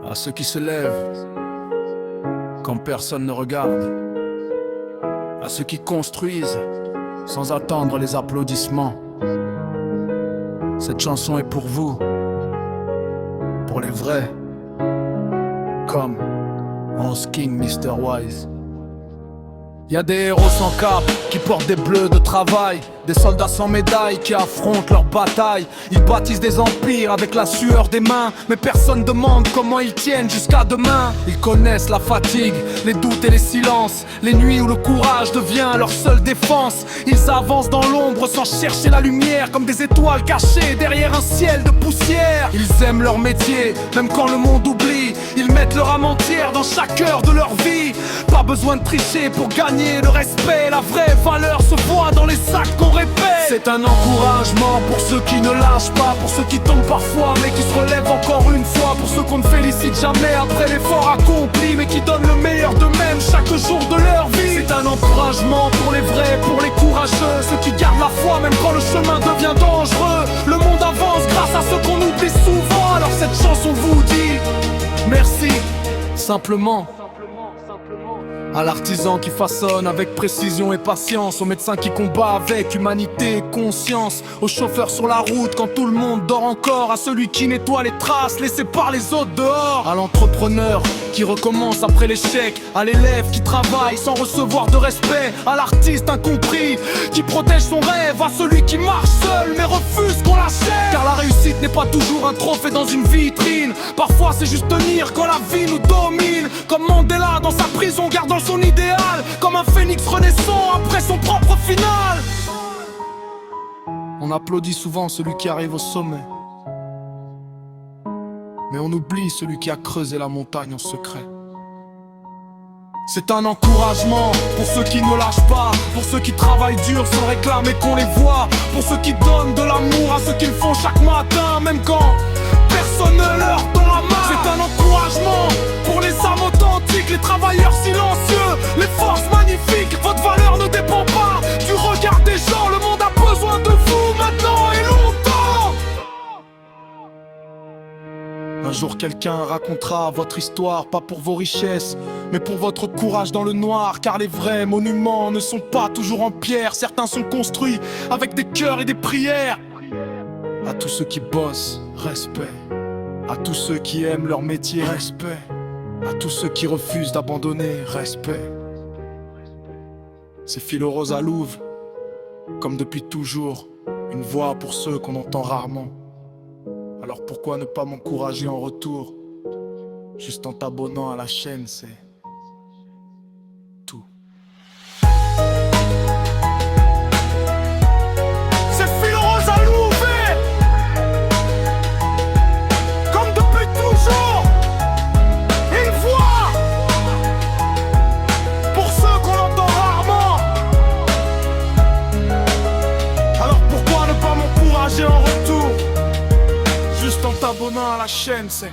À ceux qui se lèvent quand personne ne regarde, à ceux qui construisent sans attendre les applaudissements. Cette chanson est pour vous, pour les vrais, comme Onze King, Mr. Wise. Y'a des héros sans cap qui portent des bleus de travail, des soldats sans médaille qui affrontent leur bataille. Ils bâtissent des empires avec la sueur des mains, mais personne demande comment ils tiennent jusqu'à demain. Ils connaissent la fatigue, les doutes et les silences, les nuits où le courage devient leur seule défense. Ils avancent dans l'ombre sans chercher la lumière, comme des étoiles cachées derrière un ciel de poussière. Ils aiment leur métier, même quand le monde oublie. Ils mettent leur âme entière dans chaque heure de leur vie. Pas besoin de tricher pour gagner le respect. La vraie valeur se voit dans les actes qu'on répète. C'est un encouragement pour ceux qui ne lâchent pas, pour ceux qui tombent parfois mais qui se relèvent encore une fois, pour ceux qu'on ne félicite jamais après l'effort accompli, mais qui donnent le meilleur d'eux-mêmes chaque jour de leur vie. C'est un encouragement pour les vrais, pour les courageux, ceux qui gardent la foi même quand le chemin devient dangereux. Le monde avance grâce à ceux qu'on oublie souvent. Alors cette chanson vous dit merci, simplement. À l'artisan qui façonne avec précision et patience, au médecin qui combat avec humanité et conscience, au chauffeur sur la route quand tout le monde dort encore, à celui qui nettoie les traces laissées par les autres dehors, à l'entrepreneur qui recommence après l'échec, à l'élève qui travaille sans recevoir de respect, à l'artiste incompris qui protège son rêve, à celui qui marche seul mais refuse qu'on l'achète. Car la réussite n'est pas toujours un trophée dans une vitrine, parfois c'est juste tenir quand la vie nous domine, comme Mandela dans sa prison gardant son idéal, comme un phénix renaissant après son propre final. On applaudit souvent celui qui arrive au sommet, mais on oublie celui qui a creusé la montagne en secret. C'est un encouragement pour ceux qui ne lâchent pas, pour ceux qui travaillent dur sans réclamer qu'on les voit, pour ceux qui donnent de l'amour à ceux qui le font chaque matin, même quand personne ne leur tend la main. C'est un encouragement pour les âmes authentiques, les travailleurs silencieux, les forces magnifiques. Votre valeur ne dépend pas du regard des gens. Le monde a besoin de vous maintenant et longtemps. Un jour quelqu'un racontera votre histoire, pas pour vos richesses, mais pour votre courage dans le noir. Car les vrais monuments ne sont pas toujours en pierre, certains sont construits avec des cœurs et des prières. À tous ceux qui bossent, respect. À tous ceux qui aiment leur métier, respect. À tous ceux qui refusent d'abandonner, respect. C'est Philo Rosa Louve, comme depuis toujours, une voix pour ceux qu'on entend rarement. Alors pourquoi ne pas m'encourager en retour? Juste en t'abonnant à la chaîne, c'est tout. C'est Philo Rosa Louve, comme depuis toujours, une voix pour ceux qu'on entend rarement. Alors pourquoi ne pas m'encourager en retour? Juste en t'abonnant à la chaîne, c'est